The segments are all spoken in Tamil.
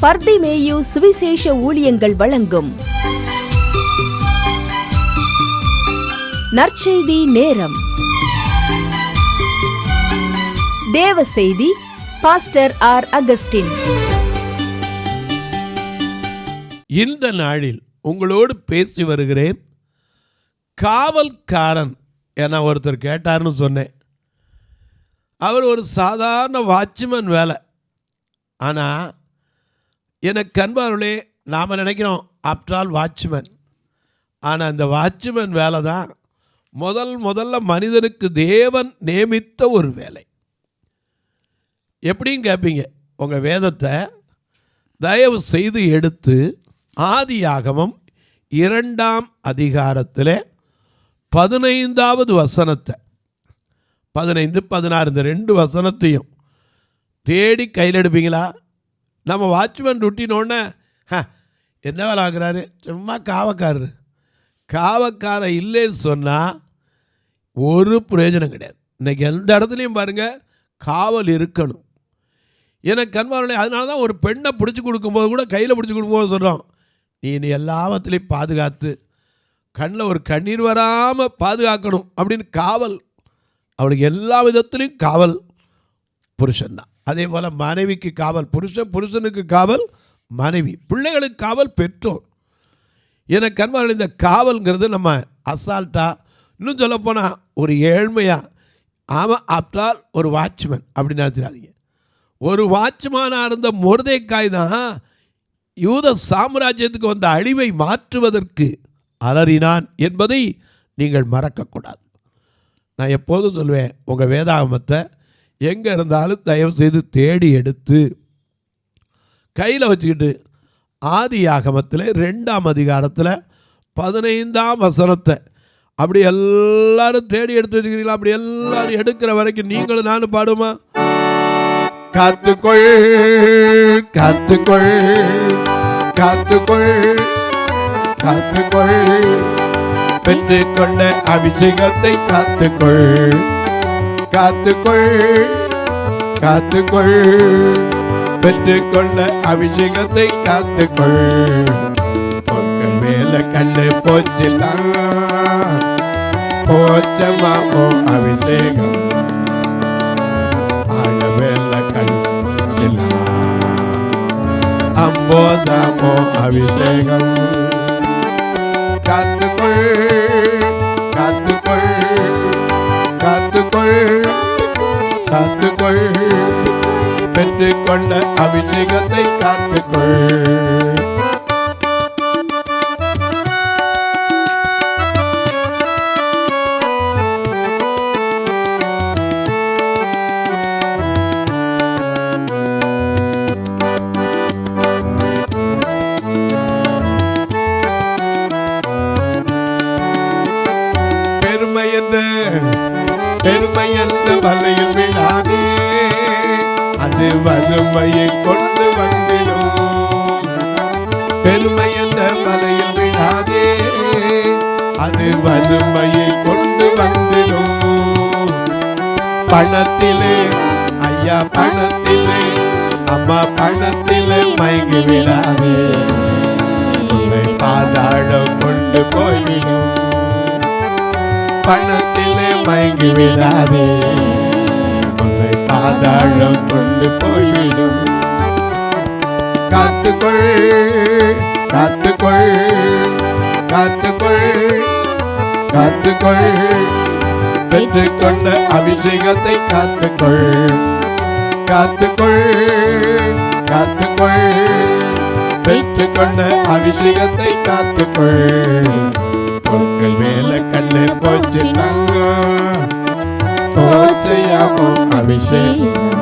பர்திமேயு சுவிசேஷ ஊழியங்கள் வழங்கும் நற்செய்தி நேரம். தேவ செய்தி பாஸ்டர் ஆர். அகஸ்டின். இந்த நாளில் உங்களோடு பேசி வருகிறேன். காவல்காரன் என ஒருத்தர் கேட்டார்னு சொன்னேன். அவர் ஒரு சாதாரண வாட்ச்மேன் வேலை. ஆனால் எனக்கு அன்பார்களே, நாம் நினைக்கிறோம் ஆஃப்டர் ஆல் வாட்ச்மேன். ஆனால் இந்த வாட்ச்மேன் வேலை தான் முதல்ல மனிதனுக்கு தேவன் நியமித்த ஒரு வேலை. எப்படின்னு கேட்பீங்க? உங்கள் வேதத்தை தயவு செய்து எடுத்து ஆதியாகமம் 2ஆம் அதிகாரத்தில் 15வது வசனத்தை, 15, 16 இந்த 2 வசனத்தையும் தேடி கையில் எடுப்பீங்களா? நம்ம வாட்ச்மேன் ருட்டினோடனே என்ன வேலை ஆகுறாரு, சும்மா காவக்காரர் இல்லைன்னு சொன்னால் ஒரு பிரயோஜனம் கிடையாது. இன்றைக்கி எந்த இடத்துலையும் பாருங்கள், காவல் இருக்கணும். எனக்கு அன்பார்களே, அதனால தான் ஒரு பெண்ணை பிடிச்சி கொடுக்கும்போது கூட, கையில் பிடிச்சி கொடுக்கும்போது சொல்கிறோம், நீ எல்லாவற்றிலையும் பாதுகாத்து கண்ணில் ஒரு கண்ணீர் வராமல் பாதுகாக்கணும் அப்படின்னு. காவல் அவளுக்கு எல்லா விதத்துலேயும் காவல் புருஷன்தான். அதே போல் மனைவிக்கு காவல் புருஷனுக்கு காவல் மனைவி, பிள்ளைகளுக்கு காவல் பெற்றோர். எனக்கு அன்பார்கள், இந்த காவல்ங்கிறது நம்ம அசால்ட்டாக, இன்னும் சொல்லப்போனால் ஒரு ஏழ்மையாக, ஆமாம் ஆப்டால் ஒரு வாட்ச்மேன் அப்படின்னு நினச்சிடாதீங்க. ஒரு வாட்ச்மேனாக இருந்த மொர்தெக்காய் தான் யூத சாம்ராஜ்யத்துக்கு வந்த அழிவை மாற்றுவதற்கு அலறினான் என்பதை நீங்கள் மறக்கக்கூடாது. நான் எப்போதும் சொல்வேன், உங்கள் வேதாகமத்தை எங்கே இருந்தாலும் தயவு செய்து தேடி எடுத்து கையில் வச்சுக்கிட்டு ஆதியாகமத்தில் 2ஆம் அதிகாரத்தில் 15ஆம் வசனத்தை அப்படி எல்லாரும் தேடி எடுத்து வச்சுக்கிறீங்களா? அப்படி எல்லாரும் எடுக்கிற வரைக்கும் நீங்களும் நானும் பாடுமா? காத்துக்கொள் காத்துக்கொள் காத்துக்கொள் காத்துக்கொள், பெற்றுக்கொண்ட அபிஷேகத்தை காத்துக்கொள் காத்துக்கொள் காத்துக்கொள், பெற்றுக்கொண்ட அபிஷேகத்தை காத்துக்கொள். பொங்கல் மேல கண்ணு போச்சுலாம் போச்சமாமோ அபிஷேகம், ஆழ மேல கண்ணு அம்போதாமோ அபிஷேகம். காத்துக்கொள் காத்துக்கொள் காத்துக்கொள் காத்துக்கொள், பெற்றுக்கொண்ட அபிஷேகத்தை காத்துக்கொள். பெருமை என்ற வலையில் விழாதே, அது வறுமையை கொண்டு வந்திடும். பெருமை என்ற வலையில் விழாதே, அது வறுமையை கொண்டு வந்திடும். பணத்திலே ஐயா, பணத்திலே அம்மா, பணத்திலே மயங்கி விடாதே, பாதாளம் கொண்டு போய்விடும். பணத்திலே மயங்கி விடாதே, உன்னை பாதாளம் கொண்டு போய்விடும். காத்துக்கொள் காத்துக்கொள் காத்துக்கொள் காத்துக்கொள், பெற்றுக்கொண்ட அபிஷேகத்தை காத்துக்கொள் காத்துக்கொள் காத்துக்கொள், பெற்றுக்கொண்ட அபிஷேகத்தை காத்துக்கொள். பொங்கல் மேல கண்ணு போச்சையாமோ அபிஷேகம்,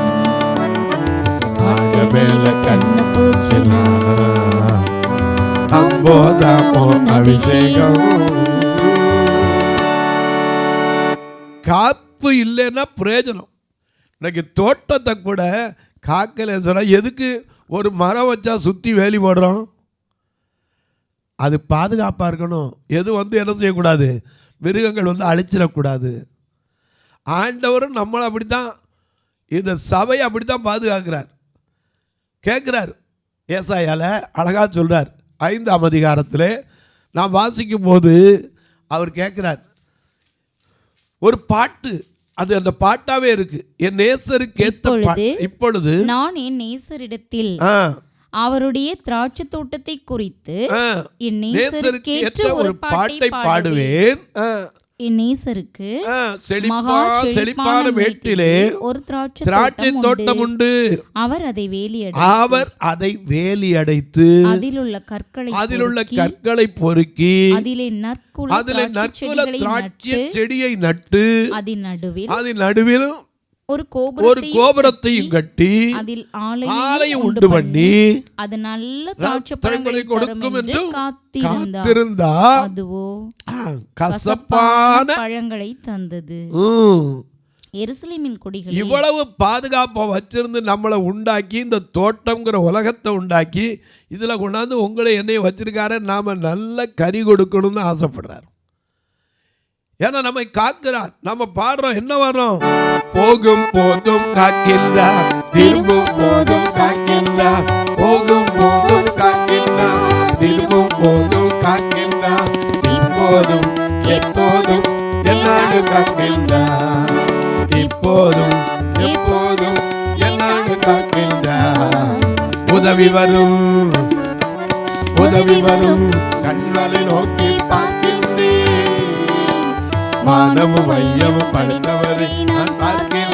ஆக மேல கண்ணு போச்சுனா அம்போதாமோ அபிஷேகம். காப்பு இல்லைன்னா பிரயோஜனம். இன்னைக்கு தோட்டத்தை கூட காக்கலைன்னு சொன்னால் எதுக்கு ஒரு மரம் வச்சா சுற்றி வேலி போடுறோம்? அது பாதுகாப்பாக இருக்கணும். எது என்ன செய்யக்கூடாது, மிருகங்கள் அழிச்சிடக்கூடாது. ஆண்டவரும் நம்மளை அப்படி தான், இந்த சபையை அப்படி தான் பாதுகாக்கிறார். கேட்குறார், ஏசாயால அழகா சொல்றார். 5ஆம் அதிகாரத்தில் நான் வாசிக்கும் போது அவர் கேட்கிறார், ஒரு பாட்டு, அது அந்த பாட்டாவே இருக்கு. என் நேசருக்கு ஏற்ற இப்பொழுது நான் என் நேசரிடத்தில் அவருடைய திராட்சை தோட்டத்தை குறித்து என் நேசருக்கு ஏற்ற ஒரு பாட்டை பாடுவேன். என் நேசருக்கு செழிப்பான மேட்டிலே ஒரு திராட்சை தோட்டம் உண்டு. அவர் அதை வேலி அடைத்து அதிலுள்ள கற்களை பொறுக்கி அதிலே நற்குல திராட்சை செடியை நட்டு அதன் நடுவில் ஒரு கோபுரத்தையும் கட்டி அதில் ஆலயம் உண்டு பண்ணி அது நல்ல திராட்சைப்பழங்களை கொடுக்கும் என்று காத்திருந்தார். அதுவோ கசப்பான பழங்களை தந்தது. எருசலேமின் கொடிகள் இவ்வளவு பாதுகாப்பா வச்சிருந்து நம்மளை உண்டாக்கி, இந்த தோட்டம்ங்கிற உலகத்தை உண்டாக்கி இதுல கொண்டாந்து உங்களை என்னைய வச்சிருக்காரு. நாம நல்ல கனி கொடுக்கணும்னு ஆசைப்படுறார். ஏன்னா நம்மை காக்கிறார். நம்ம பாடுறோம், என்ன வரோம், போகும் போதும் காக்கின்றார், திரும்பும் போதும் காக்கின்றார், போகும் போதும் காக்கின்றார், திரும்பும் போதும் காக்கின்றார், இப்போதும் எப்போதும் என்னாடு காக்கின்றார், இப்போதும் எப்போதும் என்னாடு காக்கின்றார். உதவி வரும் கண்களை நோக்கி பார்க்கின்றேன், மானமும் ஐயமும் படைத்தவரை நான் பார்க்கின்றேன்.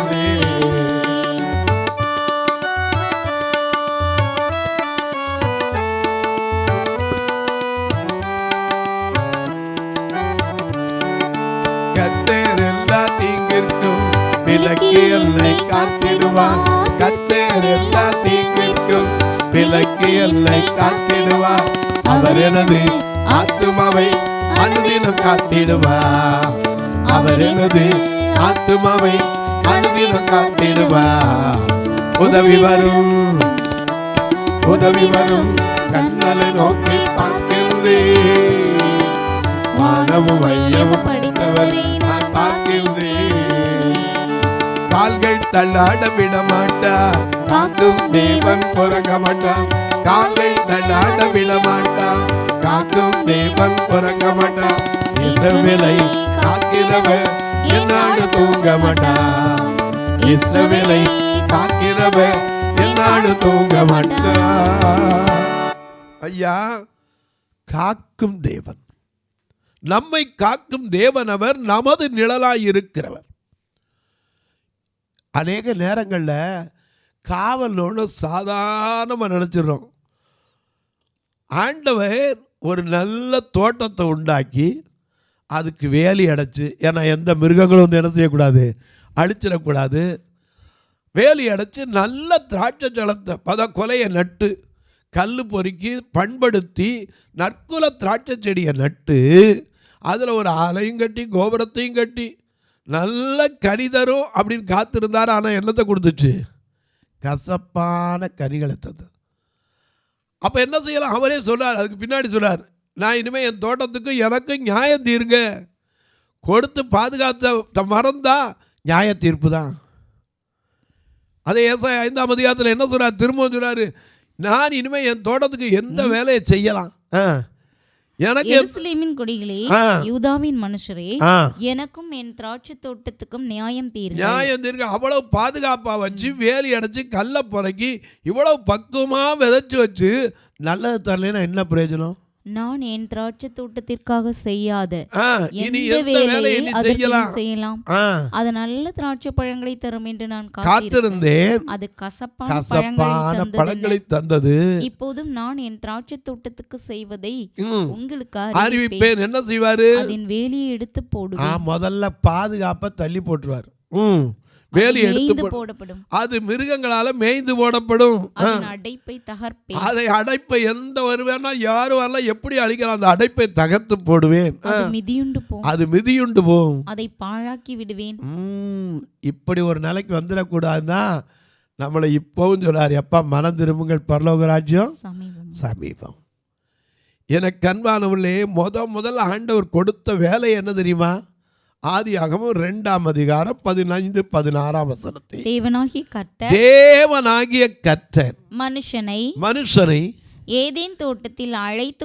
கர்த்தர் எல்லா தீங்கிற்கும் விலக்கி என்னை காத்திடுவார், கர்த்தர் எல்லா தீங்கிற்கும் விலக்கி என்னை காத்திடுவார். அவர் எனது ஆத்துமாவை அனுதினம் காத்திடுவார், அவர் எனது ஆத்துமாவை அனுதினம் காத்திடுவார். உதவி வரும் கண்ணலை நோக்கி பார்க்கின்றேன், வானமும் வையமும் படித்தவரை நான் பார்க்கின்றேன். கால்கள் தள்ளாட விட மாட்டார், காக்கும் தேவன் உறங்க மாட்டார், கால்கள் தள்ளாட விட மாட்டார், காக்கும் தேவன் உறங்க மாட்டார். இஸ்ரவேலை காக்கிறவர் என்னாடு தூங்க மாட்டார், இஸ்ரவேலை காக்கிறவர் என்னாடு தூங்க மாட்டார். ஐயா, காக்கும் தேவன், நம்மை காக்கும் தேவன், அவர் நமது நிழலாய் இருக்கிறவர். அநேக நேரங்களில் காவலோடு சாதாரணமாக நினச்சிடுறோம். ஆண்டவர் ஒரு நல்ல தோட்டத்தை உண்டாக்கி அதுக்கு வேலி அடைச்சு, ஏன்னா எந்த மிருகங்களும் வந்து என்ன செய்யக்கூடாது, அழிச்சிடக்கூடாது, வேலி அடைச்சி நல்ல திராட்சை சலத்தை கொலையை நட்டு கல் பொறுக்கி பண்படுத்தி நற்குல திராட்சை செடியை நட்டு அதில் ஒரு ஆலையும் கட்டி கோபுரத்தையும் கட்டி நல்ல கனி தரும் அப்படின்னு காத்திருந்தார். ஆனால் என்னத்தை கொடுத்துச்சு, கசப்பான கனிகளை தந்தது. அப்போ என்ன செய்யலாம், அவரே சொல்றார், அதுக்கு பின்னாடி சொல்றார், நான் இனிமேல் என் தோட்டத்துக்கு எனக்கு நியாயம் தீருங்க, கொடுத்து பாதுகாத்த மறந்தா நியாய தீர்ப்பு தான். அதே ஏசாயா 5ஆம் அதிகாரத்தில் என்ன சொல்றார், திரும்பவும் சொல்றாரு, நான் இனிமேல் என் தோட்டத்துக்கு எந்த வேலையை செய்யலாம், எனக்கு எருசலேமின் கொடிகளே, யூதாவின் மனுஷரே, எனக்கும் என் திராட்சை தோட்டத்துக்கும் நியாயம் தீருங்க. அவ்வளவு பாதுகாப்பா வச்சு வேலி அடைச்சு கல்ல புறக்கி இவ்வளவு பக்குவமா விதைச்சு வச்சு நல்லது தரலைன்னா என்ன பிரயோஜனம்? நான் என் திராட்சை தோட்டத்திற்காக செய்யாத செய்யலாம், அது நல்ல திராட்சை பழங்களை தரும் என்று நான் காத்திருந்தேன், அது கசப்பான பழங்களை தந்தது. இப்போதும் நான் என் திராட்சை தோட்டத்துக்கு செய்வதை உங்களுக்கு அறிவிப்பேன். என்ன செய்வாரு, அதன் வேலியை எடுத்து போடுவார். முதல்ல பாதுகாப்ப தள்ளி போட்டுருவார், வேலி எடுத்து போடப்படும், அது மிருகங்களால மேய்ந்து போடப்படும், அடைப்பை தகர்ப்பேன், அதை அடைப்பை எந்த வருவேன்னா யாரும் வரல, எப்படி அழிக்கலாம், அந்த அடைப்பை தகர்த்து போடுவேன், அது மிதியுண்டு போகும், அதை பாழாக்கி விடுவேன். இப்படி ஒரு நிலைக்கு வந்துடக்கூடாதுன்னா நம்மளை இப்பவும் சொல்றாரு, எப்பா மனம் திரும்புங்கள், பரலோக ராஜ்யம் சமீபம். எனக்கு அன்பானவர்களே, முதல்ல ஆண்டவர் கொடுத்த வேலை என்ன தெரியுமா, ஆதியாகமம் 2ஆம் அதிகாரம் 15-16 வசனத்தை. தேவனாகிய கர்த்தர் மனுஷனை ஏதேன் தோட்டத்தில் அழைத்து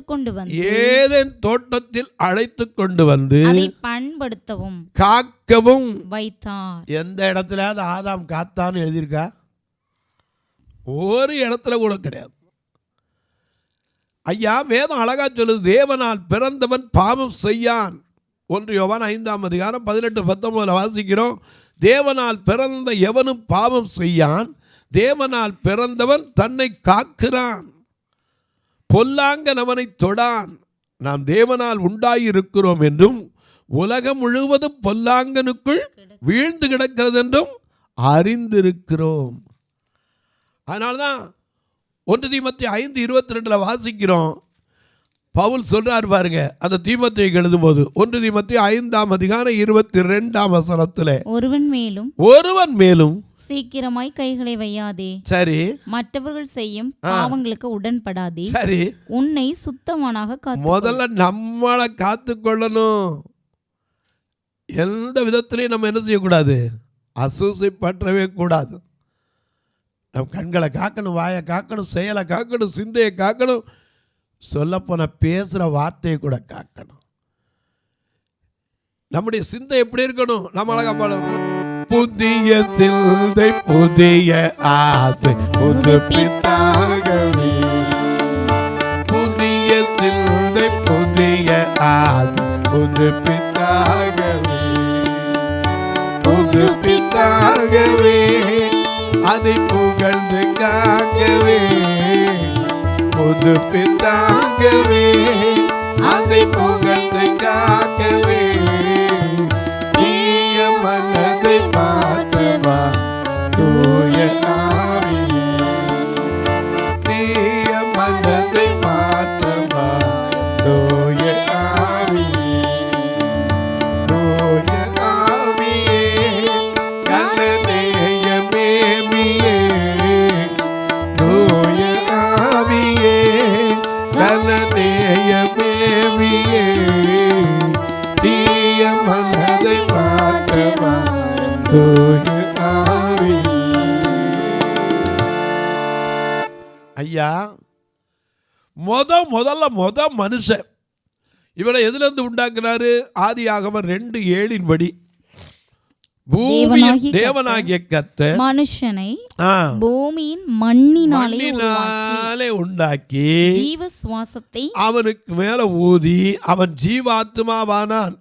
கொண்டு வந்து அதை பண்படுத்தவும் காக்கவும் வைத்தார். எந்த இடத்துலயாவது ஆதாம் காத்தான்னு எழுதியிருக்கா? ஒரு இடத்துல கூட கிடையாது. ஐயா, வேதம் அழகா சொல்லுது, தேவனால் பிறந்தவன் பாவம் செய்யான். 1 யோவான் 5ஆம் அதிகாரம் 18-19 வாசிக்கிறோம். தேவனால் பிறந்த எவனும் பாவம் செய்யான், தேவனால் பிறந்தவன் தன்னை காக்கிறான், பொல்லாங்கன் அவனை தொடான். நாம் தேவனால் உண்டாயிருக்கிறோம் என்றும் உலகம் முழுவதும் பொல்லாங்கனுக்குள் வீழ்ந்து கிடக்கிறது என்றும் அறிந்திருக்கிறோம். அதனால்தான் 1 தீமோத்தேயு 5:22 வாசிக்கிறோம். பவுல் சொல்றார் பாருங்க, அந்த தீமோத்தேயுக்கு எழுதும்போது 1 தீமோத்தேயு 5ஆம் அதிகாரம் 22ஆம் வசனத்துல, ஒருவன் மேலும் சீக்கிரமாய் கைகளை வையாதே, சரி, மற்றவர்கள் செய்யும் பாவங்களுக்கு உடன்படாதே, சரி, உன்னை சுத்தமானாக காத்து. முதல்ல நம்மளை காத்து கொள்ளணும். எந்த விதத்திலையும் நம்ம என்ன செய்யக்கூடாது? அசூசை பற்றவே கூடாது. நம் கண்களை காக்கணும், வாயை காக்கணும், செயலை காக்கணும், சிந்தையை காக்கணும், சொல்லப்போன பேசுகிற வார்த்தையை கூட காக்கணும். நம்முடைய சிந்தை எப்படி இருக்கணும்? நம்ம அழகா பாடணும். புதிய சிந்தை புதிய ஆசை புதுப்பித்தாகவே, புதிய சிந்தை புதிய ஆசை புதுப்பித்தாகவே, புதுப்பித்தாகவே, அதை புகழ்ந்து காக்கவே, புதுப்பித்தாகவே, அதை புகழ்ந்து காக்கவே, தீய மனதை மாற்றவா தூய ஆவியே, தீய மனதை மாற்றவா தூய ஆவியே, தூய ஆவியே, கனநேய மேமியே, தூய ஆவியே, கனநேய மேமியே, தீய மனதை மாற்றவா தூய ஆவியே. ஐயா, முதல்ல மனுஷன் இவனை எதுல இருந்து உண்டாக்குனாரு? ஆதியாகமம் 2:7 படி, தேவனாகிய கர்த்தர் மனுஷனை பூமியின் மண்ணினாலே உண்டாக்கி ஜீவ சுவாசத்தை அவனுக்கு மேல ஊதி அவன் ஜீவாத்மாவானான்.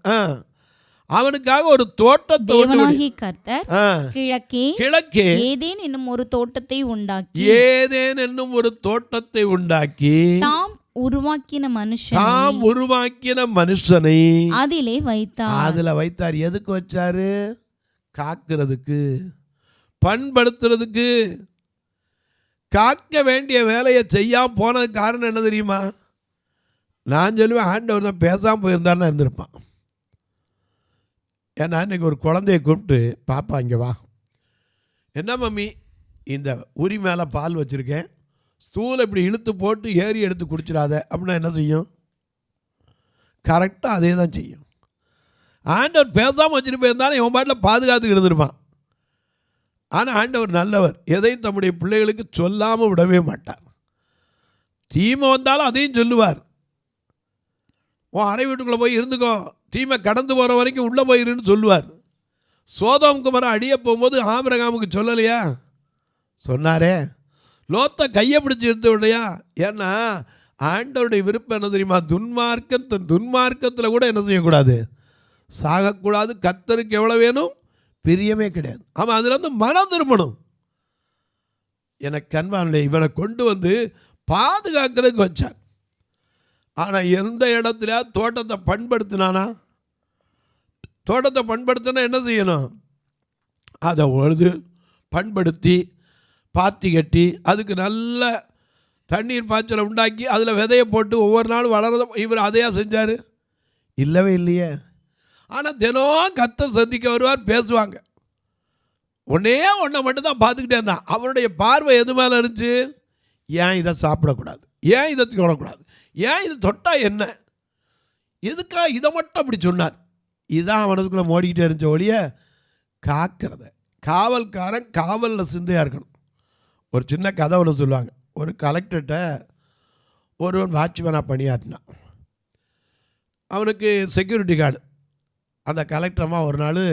அவனுக்காக ஒரு தோட்டத்தை தேவனாகிய கர்த்தர் கிழக்கே ஏதேன் என்னும் ஒரு தோட்டத்தை உண்டாக்கி தாம் உருவாக்கின மனுஷனை அதிலே வைத்தார். அதுல வைத்தார். எதுக்கு வச்சாரு? காக்கிறதுக்கு, பண்படுத்துறதுக்கு. காக்க வேண்டிய வேலையை செய்யாம போனது காரணம் என்ன தெரியுமா? நான் சொல்லுவேன், ஆண்டவர் தான் பேசாம போயிருந்தாருன்னா இருந்திருப்பான். ஏன்னா இன்னைக்கு ஒரு குழந்தைய கூப்பிட்டு, பாப்பா இங்கே வா, என்ன மம்மி, இந்த உரி மேலே பால் வச்சுருக்கேன், ஸ்டூலை இப்படி இழுத்து போட்டு ஏறி எடுத்து குடிச்சிடாத அப்படின்னா என்ன செய்யும்? கரெக்டாக அதே தான் செய்யும். ஆண்டவர் பேசாமல் வச்சுட்டு போயிருந்தாலும் இவன் பாட்டில் பாதுகாத்துக்கு இருந்திருப்பான். ஆனால் ஆண்டவர் நல்லவர், எதையும் தம்முடைய பிள்ளைகளுக்கு சொல்லாமல் விடவே மாட்டார். தீமை வந்தாலும் அதையும் சொல்லுவார். உன் அறை வீட்டுக்குள்ளே போய் இருந்துக்கோ, தீமை கடந்து போகிற வரைக்கும் உள்ளே போயிருன்னு சொல்லுவார். சோதோம் குமார அடிய போகும்போது ஆபிரகாமுக்கு சொல்லலையா? சொன்னாரே. லோத்தை கையை பிடிச்சி எடுத்து விடையா? ஏன்னா ஆண்டவருடைய விருப்பம் என்ன தெரியுமா? துன்மார்க்கத்தில் கூட என்ன செய்யக்கூடாது? சாகக்கூடாது. கர்த்தருக்கு எவ்வளோ வேணும்? பிரியமே கிடையாது. அவன் அதுலேருந்து மனம் திரும்பணும். எனக்கு கண்பான்ல இவனை கொண்டு வந்து பாதுகாக்கிறதுக்கு வச்சார். ஆனால் எந்த இடத்துல தோட்டத்தை பண்படுத்தினானா? தோட்டத்தை பண்படுத்தினா என்ன செய்யணும்? அதை உழுது பண்படுத்தி பாத்தி கட்டி அதுக்கு நல்ல தண்ணீர் பாய்ச்சலை உண்டாக்கி அதில் விதையை போட்டு ஒவ்வொரு நாளும் வளர்றத இவர் அதையா செஞ்சார்? இல்லவே இல்லையே. ஆனால் தினம் கர்த்தர் சந்திக்க வருவார், பேசுவாங்க. ஒன்றே மட்டும்தான் பார்த்துக்கிட்டே இருந்தான். அவருடைய பார்வை எது மேலே இருந்துச்சு? ஏன் இதை சாப்பிடக்கூடாது, ஏன் இதை தொடக்கூடாது, ஏன் இதை தொட்டால் என்ன, எதுக்காக இதை மட்டும் அப்படி சொன்னார்? இதான் அவனுக்குள்ளே மோடிக்கிட்டே இருந்துச்ச ஒழிய காக்கிறத. காவல்காரன் காவலில் சிந்தையாக இருக்கணும். ஒரு சின்ன கதை ஒன்று சொல்லுவாங்க. ஒரு கலெக்டர்கிட்ட ஒருவன் வாட்ச்மேனாக பணியாற்றினான். அவனுக்கு செக்யூரிட்டி கார்டு. அந்த கலெக்டரம்மா ஒரு நாள்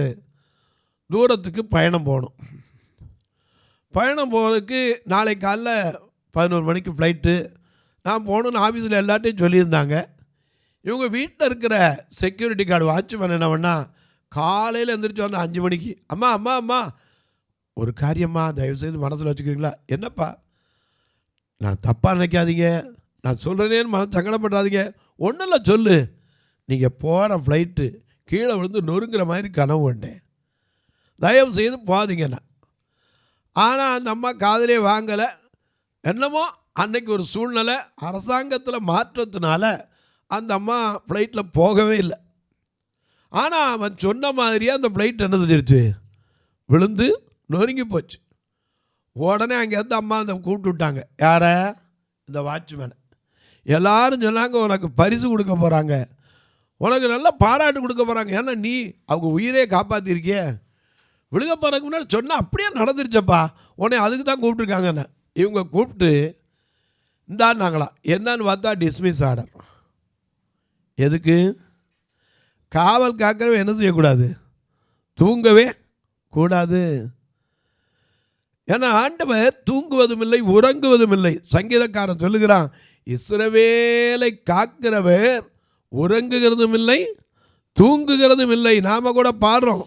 தூரத்துக்கு பயணம் போகணும். பயணம் போகிறதுக்கு நாளை காலைல 11 மணிக்கு ஃப்ளைட்டு. நான் போகணுன்னு ஆஃபீஸில் எல்லாத்தையும் சொல்லியிருந்தாங்க. இவங்க வீட்டில் இருக்கிற செக்யூரிட்டி கார்டு வாட்ச்மேன் என்ன பண்ணா, காலையில் எழுந்திரிச்சு வந்து 5 மணிக்கு, அம்மா அம்மா அம்மா ஒரு காரியம்மா தயவுசெய்து மனசில் வச்சுக்கிறீங்களா? என்னப்பா? நான் தப்பாக நினைக்காதீங்க, நான் சொல்கிறேனேன்னு மனசு சங்கடப்படாதீங்க, ஒன்றும் இல்லை சொல்லு. நீங்கள் போகிற ஃப்ளைட்டு கீழே விழுந்து நொறுங்குற மாதிரி கனவு வந்தேன், தயவு செய்து போகாதீங்கண்ணா. ஆனால் அந்த அம்மா காதலே வாங்கலை. என்னமோ அன்னைக்கு ஒரு சூழ்நிலை, அரசாங்கத்தில் மாற்றத்தினால அந்த அம்மா ஃப்ளைட்டில் போகவே இல்லை. ஆனால் அவன் சொன்ன மாதிரியே அந்த ஃப்ளைட் என்ன செஞ்சிருச்சு, விழுந்து நொறுங்கி போச்சு. உடனே அங்கேருந்து அம்மா அந்த கூப்பிட்டு விட்டாங்க. யாரை? இந்த வாட்ச்மேனை. எல்லாரும் சொன்னாங்க, உனக்கு பரிசு கொடுக்க போகிறாங்க, உனக்கு நல்ல பாராட்டு கொடுக்க போகிறாங்க, ஏன்னா நீ அவங்க உயிரே காப்பாற்றிருக்கிய. விழுக போகிறதுக்கு முன்னாடி சொன்னால் அப்படியே நடந்துருச்சப்பா, உடனே அதுக்கு தான் கூப்பிட்ருக்காங்கண்ணே. இவங்க கூப்பிட்டு இந்தான்னாங்களா. என்னன்னு பார்த்தா டிஸ்மிஸ் ஆர்டர். எதுக்கு? காவல் காக்கிறவன் என்ன செய்யக்கூடாது, தூங்கவே கூடாது. ஏன்னா ஆண்டவர் தூங்குவதும் இல்லை உறங்குவதும் இல்லை. சங்கீதக்காரன் சொல்லுகிறான், இஸ்ரவேலை காக்கிறவர் உறங்குகிறதும் இல்லை தூங்குகிறதும் இல்லை. நாம கூட பாடுறோம்,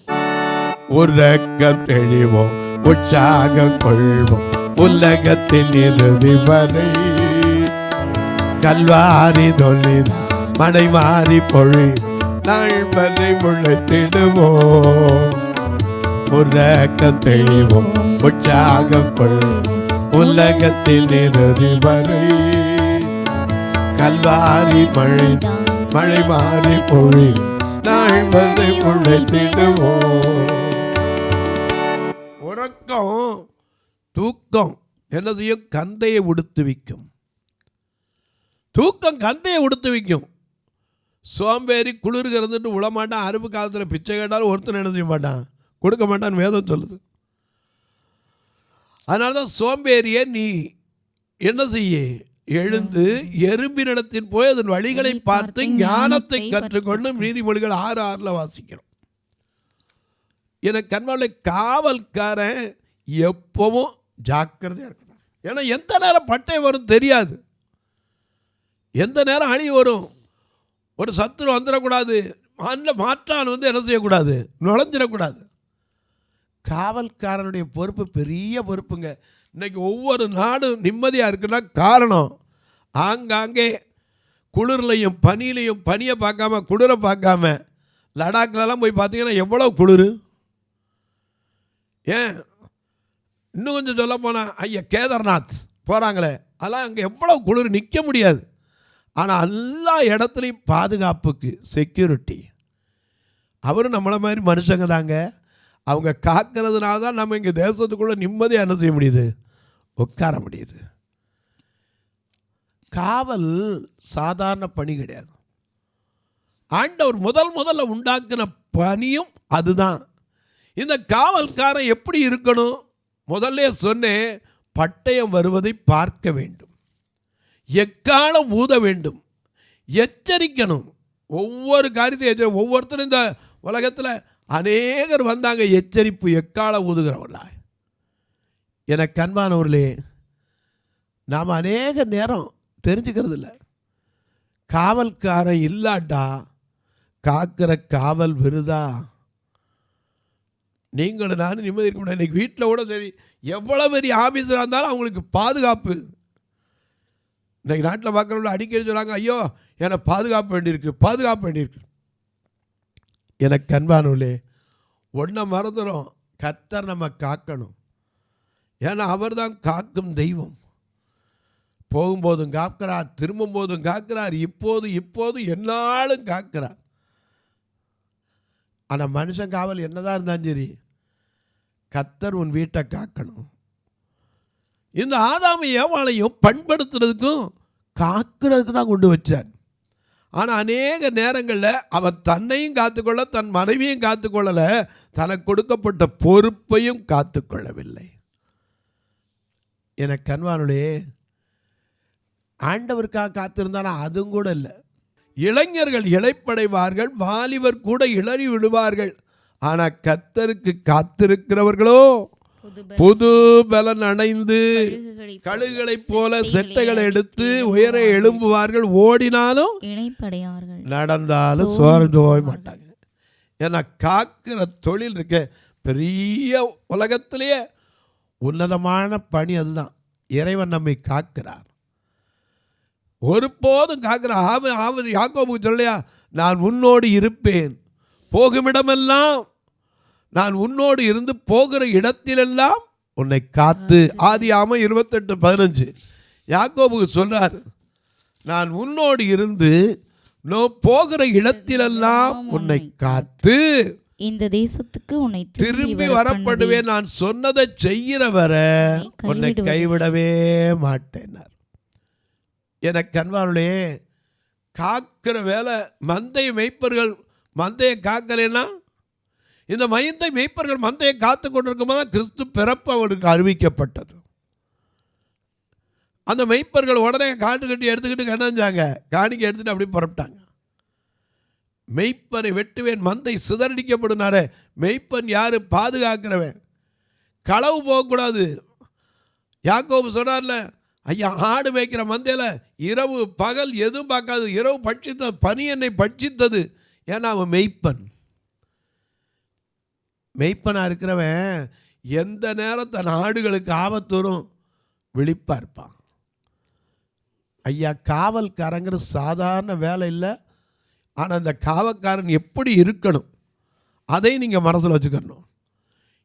உறக்கம் தெளிவோம் உற்சாகம் கொள்வோம் உலகத்தின் இறுதி வரை. கல்வாரி தொழில் மழை மாறி பொழி நாள் வரை முளைத்திடுவோம். உறக்கம் தெளிவோம் உற்சாகம் கொள்வோம் உலகத்தின் இறுதி வரை. கல்வாரி மழை மாறி பொழி நாள் வரை முளைத்திடுவோம். உறக்கம் தூக்கம் என்ன செய்யும்? கந்தையை உடுத்துவிக்கும். தூக்கம் கந்தையை உடுத்துவிக்கும். சோம்பேறி குளிருக்கு இருந்துட்டு உளமாட்டான். அறுப்பு காலத்தில் பிச்சை கேட்டாலும் ஒருத்தர் என்ன செய்ய மாட்டான், கொடுக்க மாட்டான்னு வேதம் சொல்லுது. அதனால தான் சோம்பேறியை நீ என்ன செய்ய, எழுந்து எறும்பினிடத்தில் போய் அதன் வழிகளை பார்த்து ஞானத்தை கற்றுக்கொண்டு நீதிமொழிகள் 6:6 வாசிக்கிறோம். எனக்கு கண்மாலை காவல்காரன் எப்பவும் ஜாக்கிரதையாக இருக்கணும். ஏன்னா எந்த நேரம் பட்டை வரும் தெரியாது, எந்த நேரம் அணி வரும். ஒரு சத்துரு வந்துடக்கூடாது, மாற்றான் வந்து என்ன செய்யக்கூடாது, நுழைஞ்சிடக்கூடாது. காவல்காரனுடைய பொறுப்பு பெரிய பொறுப்புங்க. இன்றைக்கி ஒவ்வொரு நாடும் நிம்மதியாக இருக்குன்னா காரணம், ஆங்காங்கே குளிர்லையும் பனியிலையும், பனியை பார்க்காம குளிரை பார்க்காம, லடாக்லலாம் போய் பார்த்தீங்கன்னா எவ்வளோ குளிர். ஏன் இன்னும் கொஞ்சம் சொல்ல போனால் ஐயா கேதார்நாத் போகிறாங்களே, அதெல்லாம் அங்கே எவ்வளோ குளிர், நிற்க முடியாது. ஆனால் எல்லா இடத்துலையும் பாதுகாப்புக்கு செக்யூரிட்டி. அவரும் நம்மளை மாதிரி மனுஷங்க தாங்க. அவங்க காக்கிறதுனால தான் நம்ம இங்கே தேசத்துக்குள்ளே நிம்மதியாக என்ன செய்ய முடியுது, உட்கார முடியுது. காவல் சாதாரண பணி கிடையாது. ஆண்டவர் முதல்ல உண்டாக்கின பணியும் அதுதான். இந்த காவல்காரன் எப்படி இருக்கணும்? முதல்ல சொன்னேன், பட்டயம் வருவதை பார்க்க வேண்டும், எக்காலம் ஊத வேண்டும், எச்சரிக்கணும். ஒவ்வொரு காரியத்தையும் ஒவ்வொருத்தரும் இந்த உலகத்தில் அநேகர் வந்தாங்க எச்சரிப்பு எக்காலம் ஊதுகிறவர்களா. எனக்கு அன்பானவர்களே, நாம் அநேக நேரம் தெரிஞ்சுக்கிறது இல்லை. காவல்காரன் இல்லாட்டா காக்கிற காவல் விருதா. நீங்களும் நானும் நிம்மதி இருக்க முடியாது. இன்றைக்கி வீட்டில் கூட சரி, எவ்வளோ பெரிய ஆஃபீஸராக இருந்தாலும் அவங்களுக்கு பாதுகாப்பு. இன்றைக்கி நாட்டில் பார்க்குறவங்க அடிக்கடி சொல்கிறாங்க, ஐயோ எனக்கு பாதுகாப்பு வேண்டியிருக்கு. எனக்கு அன்பானவர்களே, ஒன்றை மறந்துடும், கர்த்தர் நம்ம காக்கணும். ஏன்னா அவர் தான் காக்கும் தெய்வம். போகும்போதும் காக்கிறார், திரும்பும் போதும் காக்கிறார், இப்போது என்னாலும் காக்கிறார். ஆனால் மனுஷன் காவல் என்னதான் இருந்தாலும் சரி, கர்த்தர் உன் வீட்டை காக்கணும். இந்த ஆதாம ஏவாளையும் பண்படுத்துறதுக்கும் காக்கிறதுக்கு தான் கொண்டு வச்சார். ஆனால் அநேக நேரங்களில் அவன் தன்னையும் காத்துக்கொள்ள, தன் மனைவியும் காத்துக்கொள்ளலை, தனக்கு கொடுக்கப்பட்ட பொறுப்பையும் காத்துக்கொள்ளவில்லை. எனக்கு அன்பானவர்களே, ஆண்டவருக்காக காத்திருந்தாலும் அதுவும் கூட இல்லை. இளைஞர்கள் இளைப்படைவார்கள், வாலிபர் கூட இளறி விடுவார்கள். ஆனால் கர்த்தருக்கு காத்திருக்கிறவர்களோ புது பலன் அடைந்து கழுகுகளைப் போல செட்டைகளை எடுத்து உயர எழும்புவார்கள். ஓடினாலும் நடந்தாலும் சோர்ந்து போக மாட்டாங்க. ஏன்னா காக்கிற தொழில் இருக்க பெரிய உலகத்திலேயே உன்னதமான பணி அதுதான். இறைவன் நம்மை காக்கிறார், ஒருபோதும் காக்கிறார். யாக்கோபுக்கு சொல்லையா, நான் உன்னோடு இருப்பேன், போகுமிடமெல்லாம் நான் உன்னோடு இருந்து போகிற இடத்திலெல்லாம் உன்னை காத்து. ஆதியாகமம் 28:15 யாக்கோபுக்கு சொல்றார், நான் உன்னோடு இருந்து போகிற இடத்திலெல்லாம் உன்னை காத்து இந்த தேசத்துக்கு உன்னை திரும்பி வரப்படுவேன், நான் சொன்னதை செய்கிறவரை உன்னை கைவிடவே மாட்டேனார். எனக்கு அன்பார்களே, காக்கிற வேலை மந்தை மேய்ப்பர்கள் மந்தையை காக்கலைன்னா, இந்த மந்தை மேய்ப்பர்கள் மந்தையை காத்து கொண்டிருக்கும் போது கிறிஸ்து பிறப்பு அவர்களுக்கு அறிவிக்கப்பட்டது. அந்த மெய்ப்பர்கள் உடனே காட்டு கட்டி எடுத்துக்கிட்டு கண்ணாஞ்சாங்க, காணிக்கை எடுத்துகிட்டு அப்படி புறப்பட்டாங்க. மெய்ப்பனை வெட்டுவேன், மந்தை சிதறடிக்கப்படுனாரே. மெய்ப்பன் யார்? பாதுகாக்கிறவன். களவு போகக்கூடாது. யாக்கோபு சொன்னார்ல, ஐயா, ஆடு மேய்க்கிற மந்தையில் இரவு பகல் எதுவும் பார்க்காது. இரவு பட்சித்தது, பனி என்னை பட்சித்தது. ஏன்னா அவன் மெய்ப்பன். மெய்ப்பனாக இருக்கிறவன் எந்த நேரம் தன் ஆடுகளுக்கு ஆபத்து வரும் விழிப்பாக இருப்பான். ஐயா, காவல்காரங்கிற சாதாரண வேலை இல்லை. ஆனால் அந்த காவல்காரன் எப்படி இருக்கணும் அதை நீங்கள் மனசில் வச்சுக்கணும்.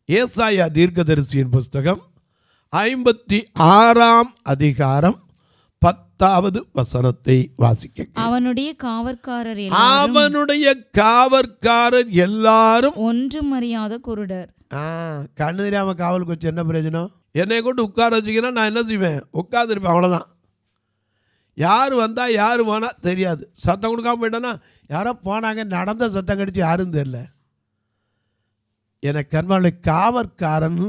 ஏசாயா தீர்க்கதரிசியின் புஸ்தகம் 56ஆம் அதிகாரம் 10வது வசனத்தை வாசிக்க. அவனுடைய காவற்காரர் எல்லாரும் ஒன்றும் அறியாத குருடர். கண்ணு தெரியாம காவலுக்கு வச்சு என்ன பிரயோஜனம்? என்னை கொண்டு உட்கார வச்சிங்கன்னா நான் என்ன செய்வேன்? உட்காந்துருப்பேன், அவ்வளோதான். யார் வந்தால் யார் போனால் தெரியாது. சத்தம் கொடுக்காம போயிட்டோன்னா யாரோ போனாங்க, நடந்த சத்தம் கடிச்சு யாரும் தெரியல. எனக்கு அன்பான காவற்காரன்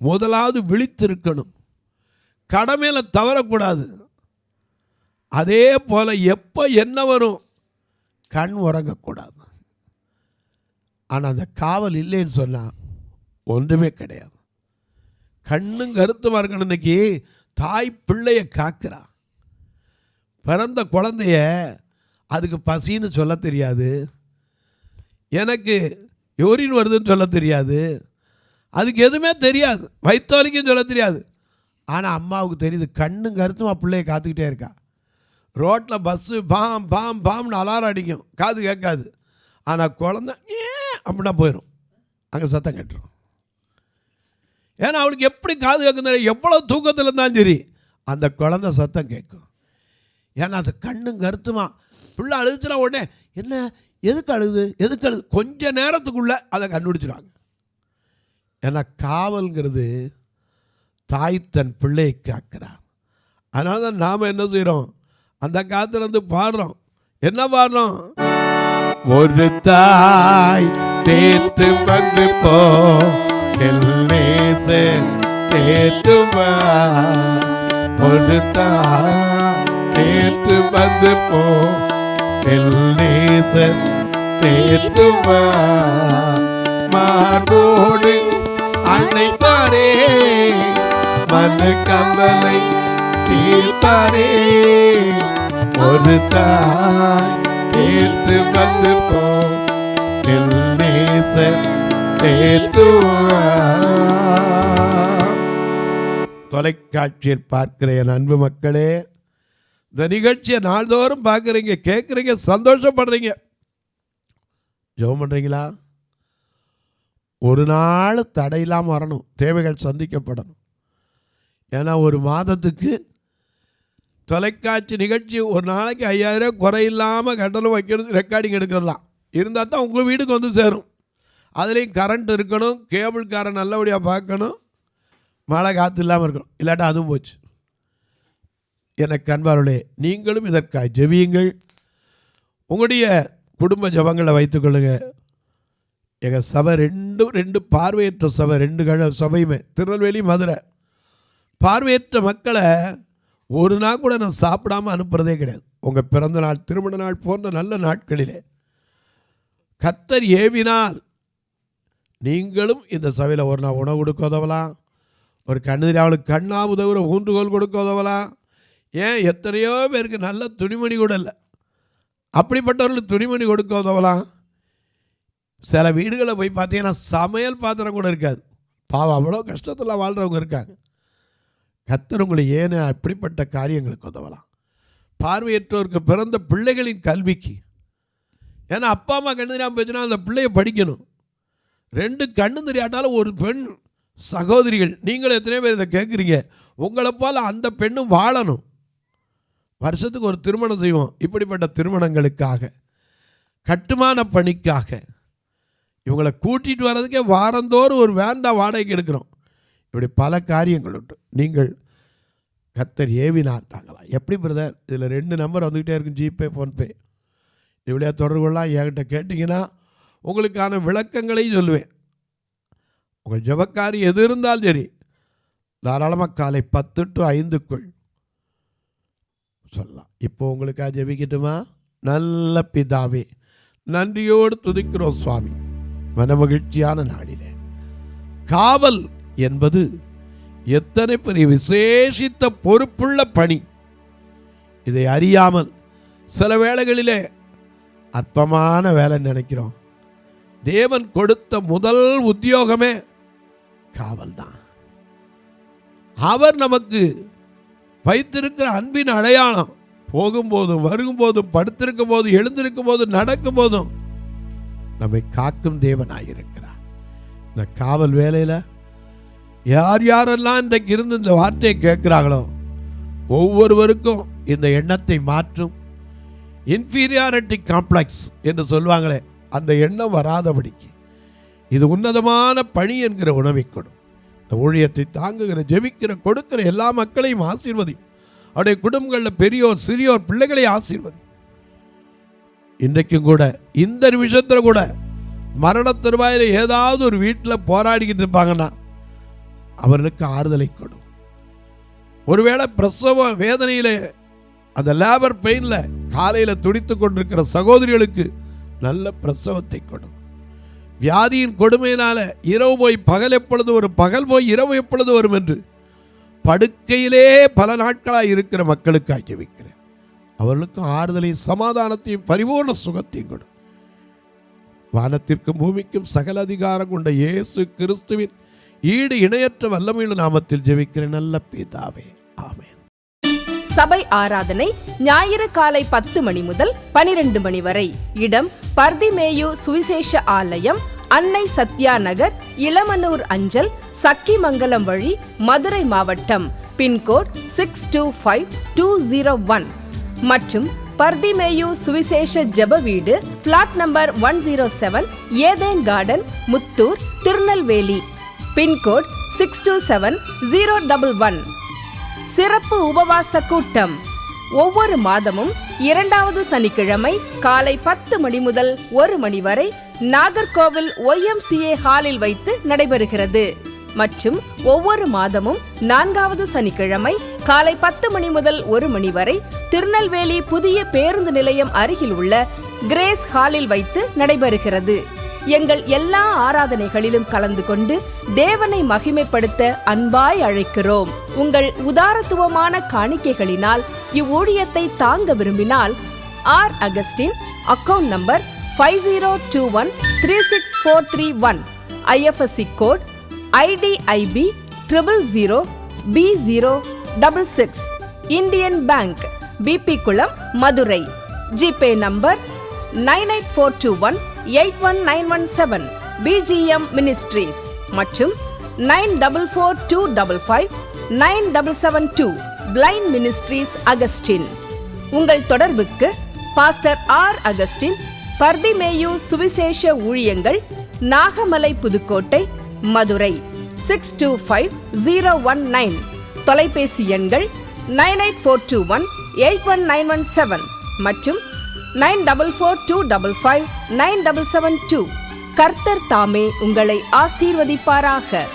முதலாவது விழித்திருக்கணும், கடமையில் தவறக்கூடாது. அதே போல் எப்போ என்ன வரும், கண் உறங்கக்கூடாது. ஆனால் அந்த காவல் இல்லைன்னு சொன்னால் ஒன்றுமே கிடையாது. கண்ணும் கருத்துமாக இருக்கணும். இன்னைக்கு தாய் பிள்ளையை காக்கிறா. பிறந்த குழந்தைய அதுக்கு பசின்னு சொல்ல தெரியாது, எனக்கு யூரின் வருதுன்னு சொல்ல தெரியாது, அதுக்கு எதுவுமே தெரியாது, வயிற்று வலிக்கும் சொல்ல தெரியாது. ஆனால் அம்மாவுக்கு தெரியுது, கண்ணும் கருத்துமா பிள்ளையை காத்துக்கிட்டே இருக்கா. ரோட்டில் பஸ்ஸு பாம் பாம் பாம்னு அலாரம் அடிக்கும், காது கேட்காது. ஆனால் குழந்தை அப்படின்னா போயிடும், அங்கே சத்தம் கேட்டுரும். ஏன்னா அவளுக்கு எப்படி காது கேட்கும், எவ்வளோ தூக்கத்தில் இருந்தாலும் சரி அந்த குழந்தை சத்தம் கேட்கும். ஏன்னா அது கண்ணும் கருத்துமா. பிள்ளை அழுதுச்சுன்னா உடனே என்ன, எதுக்கு அழுது, எதுக்கு அழுது, கொஞ்ச நேரத்துக்குள்ளே அதை கண்டுபிடிச்சிடுவாங்க. ஏன்னா காவல்ங்கிறது தாய் தன் பிள்ளையை காக்கிறார். அதனால தான் நாம் என்ன செய்கிறோம், அந்த காத்துல வந்து பாடுறோம். என்ன பாடுறோம்? ஒரு தாய் தேற்று வந்து போ தேற்று, ஒரு தாய் தேற்று வந்து போ தேற்று, மார்போடு அணைப்பாரே, மன கவலை தீர்ப்பாரே. ஒரு தாய் தேற்று வந்து போ தொலைக்காட்சியில் பார்க்கிற என் அன்பு மக்களே, இந்த நிகழ்ச்சியை நாள்தோறும் பார்க்குறீங்க, கேட்குறீங்க, சந்தோஷப்படுறீங்க, ஜெபம் பண்ணுறீங்களா? ஒரு நாள் தடையில்லாமல் வரணும், தேவைகள் சந்திக்கப்படணும். ஏன்னா ஒரு மாதத்துக்கு தொலைக்காட்சி நிகழ்ச்சி ஒரு நாளைக்கு 5000 குறையில்லாமல் கட்டணம் வைக்கிறது, ரெக்கார்டிங் எடுக்கிறலாம் இருந்தால் தான் உங்கள் வீட்டுக்கு வந்து சேரும். அதுலேயும் கரண்ட் இருக்கணும், கேபிள் காரை நல்லபடியாக பார்க்கணும், மழை காற்று இல்லாமல் இருக்கணும், இல்லாட்டா அதுவும் போச்சு. எனக்கு அன்பார்களே, நீங்களும் இதற்காக ஜெபியுங்கள். உங்களுடைய குடும்ப ஜபங்களை வைத்துக்கொள்ளுங்க. எங்கள் சபை ரெண்டு பார்வையற்ற சபை, 2 சபையுமே திருநெல்வேலி, மதுரை. பார்வையற்ற மக்களை ஒரு நாள் கூட நான் சாப்பிடாமல் அனுப்புகிறதே கிடையாது. உங்கள் பிறந்த நாள், திருமண நாள் போன்ற நல்ல நாட்களிலே கர்த்தர் ஏவினால் நீங்களும் இந்த சபையில் ஒரு நாள் உணவு கொடுக்க உதவலாம். ஒரு கண்ணு அவளுக்கு கண்ணா உதவுற ஊன்றுகோல் கொடுக்க உதவலாம். ஏன் எத்தனையோ பேருக்கு நல்ல துணிமணி கூட இல்லை, அப்படிப்பட்டவர்களுக்கு துணிமணி கொடுக்க உதவலாம். சில வீடுகளில் போய் பார்த்தீங்கன்னா சமையல் பாத்திரம் கூட இருக்காது. பாவம், அவ்வளோ கஷ்டத்தில் வாழ்கிறவங்க இருக்காங்க. கர்த்தர் உங்களை ஏன்னு அப்படிப்பட்ட காரியங்களுக்கு உதவலாம். பார்வையற்றோருக்கு பிறந்த பிள்ளைகளின் கல்விக்கு, ஏன்னா அப்பா அம்மா கண்ணு தெரியாமல் போச்சுன்னா அந்த பிள்ளைய படிக்கணும். 2 கண்ணு தெரியாட்டாலும் ஒரு பெண் சகோதரிகள், நீங்களும் எத்தனை பேர் இதை கேட்குறீங்க, உங்களை போல் அந்த பெண்ணும் வாழணும். வருஷத்துக்கு ஒரு திருமணம் செய்வோம். இப்படிப்பட்ட திருமணங்களுக்காக, கட்டுமான பணிக்காக இவங்களை கூட்டிகிட்டு வர்றதுக்கே வாரந்தோறும் ஒரு வேண்டா வாடகைக்கு எடுக்கிறோம். இப்படி பல காரியங்கள் உண்டு. நீங்கள் கர்த்தர் ஏவினால் தாங்கலாம். எப்படி பிரதர், இதில் 2 நம்பர் வந்துக்கிட்டே இருக்கும், ஜிபே, ஃபோன்பே. இவ்வளோ தொடர்புலாம் என்கிட்ட கேட்டிங்கன்னா உங்களுக்கான விளக்கங்களையும் சொல்லுவேன். உங்கள் ஜபக்காரி எது இருந்தாலும் சரி, தாராளமாக காலை 10 to 5க்குள் சொல்லலாம். இப்போ உங்களுக்காக ஜெபிக்கட்டுமா? நல்ல பிதாவே, நன்றியோடு துதிக்கிறோம் சுவாமி. மனமகிழ்ச்சியான நாளிலே காவல் என்பது எத்தனை பெரிய விசேஷித்த பொறுப்புள்ள பணி. இதை அறியாமல் சில வேளைகளிலே அற்பமான வேலை நினைக்கிறோம். தேவன் கொடுத்த முதல் உத்தியோகமே காவல் தான். அவர் நமக்கு வைத்திருக்கிற அன்பின் அடையாளம். போகும்போதும் வரும்போதும், படுத்திருக்கும் போதும், எழுந்திருக்கும் போதும், நடக்கும் போதும் நம்மை காக்கும் தேவனாயிருக்கிறார். இந்த காவல் வேலையில் யார் யாரெல்லாம் இன்றைக்கு இருந்து இந்த வார்த்தையை கேட்குறாங்களோ ஒவ்வொருவருக்கும் இந்த எண்ணத்தை மாற்றும். இன்ஃபீரியாரிட்டி காம்ப்ளெக்ஸ் என்று சொல்லுவாங்களே, அந்த எண்ணம் வராதபடிக்கு இது உன்னதமான பணி என்கிற உணவை கொடும். இந்த ஊழியத்தை தாங்குகிற, ஜெபிக்கிற, கொடுக்கிற எல்லா மக்களையும் ஆசீர்வதி. அவருடைய குடும்பங்களில் பெரியோர், சிறியோர், பிள்ளைகளை ஆசீர்வதி. இன்றைக்கும் கூட இந்த நிமிஷத்தில் கூட மரண தருவாயில் ஏதாவது ஒரு வீட்டில் போராடிக்கிட்டு இருப்பாங்கன்னா அவர்களுக்கு ஆறுதலை கொடும். ஒருவேளை பிரசவ வேதனையில், அந்த லேபர் பெயினில் காலையில் துடித்து கொண்டிருக்கிற சகோதரிகளுக்கு நல்ல பிரசவத்தை கொடும். வியாதியின் கொடுமையினால இரவு போய் பகல் எப்பொழுது வரும், பகல் போய் இரவு எப்பொழுது வரும் என்று படுக்கையிலே பல நாட்களாக இருக்கிற மக்களுக்காக ஜெபிக்கிறேன். அவர்களுக்கும் ஆறுதலையும் சமாதானத்தையும் பரிபூர்ண சுகத்தையும் கொடு. வானத்திற்கும் பூமிக்கும் சகல அதிகாரம் கொண்ட இயேசு கிறிஸ்துவின் ஈடு இணையற்ற வல்லமையுள்ள நாமத்தில் ஜெபிக்கிறேன் நல்ல பிதாவே, ஆமென். சபை ஆராதனை ஞாயிறு காலை 10 மணி முதல் 12 மணி வரை. இடம் பர்திமேயு சுவிசேஷ ஆலயம், அன்னை சத்யா நகர், இளமனூர் அஞ்சல், சக்கிமங்கலம் வழி, மதுரை மாவட்டம். பின்கோட் 625201 மற்றும் பர்திமேயு சுவிசேஷ ஜெப வீடு, flat number 107, Eden garden, Muthur, Tirunelveli. Pin code 627011. சிறப்பு உபவாச கூட்டம் ஒவ்வொரு மாதமும் 2வது சனிக்கிழமை காலை 10 மணி முதல் 1 மணி வரை நாகர்கோவில் YMCA ஹாலில் வைத்து நடைபெறுகிறது. மற்றும் ஒவ்வொரு மாதமும் 4வது சனிக்கிழமை காலை 10 மணி முதல் 1 மணி வரை திருநெல்வேலி புதிய பேருந்து நிலையம் அருகில் உள்ள கிரேஸ் ஹாலில் வைத்து நடைபெறுகிறது. எங்கள் எல்லா ஆராதனைகளிலும் கலந்து கொண்டு தேவனை மகிமைப்படுத்த அன்பாய் அழைக்கிறோம். உங்கள் உதாரத்துவமான காணிக்கைகளினால் இவ்வூழியத்தை தாங்க விரும்பினால் R Augustine, account number 5021364331, IFSC code IDIB 000B066, Indian bank, BP Kulam, Madurai. GPay number 9842181917, BGM ministries மற்றும் 9442559772, பிளைண்ட் மினிஸ்ட்ரீஸ் அகஸ்டின். உங்கள் தொடர்புக்கு பாஸ்டர் ஆர் அகஸ்டின், பர்திமேயு சுவிசேஷ ஊழியங்கள், நாகமலை, புதுக்கோட்டை, மதுரை 625019. தொலைபேசி எண்கள் 98421819117 மற்றும் 9442559772. கர்த்தர் தாமே உங்களை ஆசீர்வதிப்பாராக.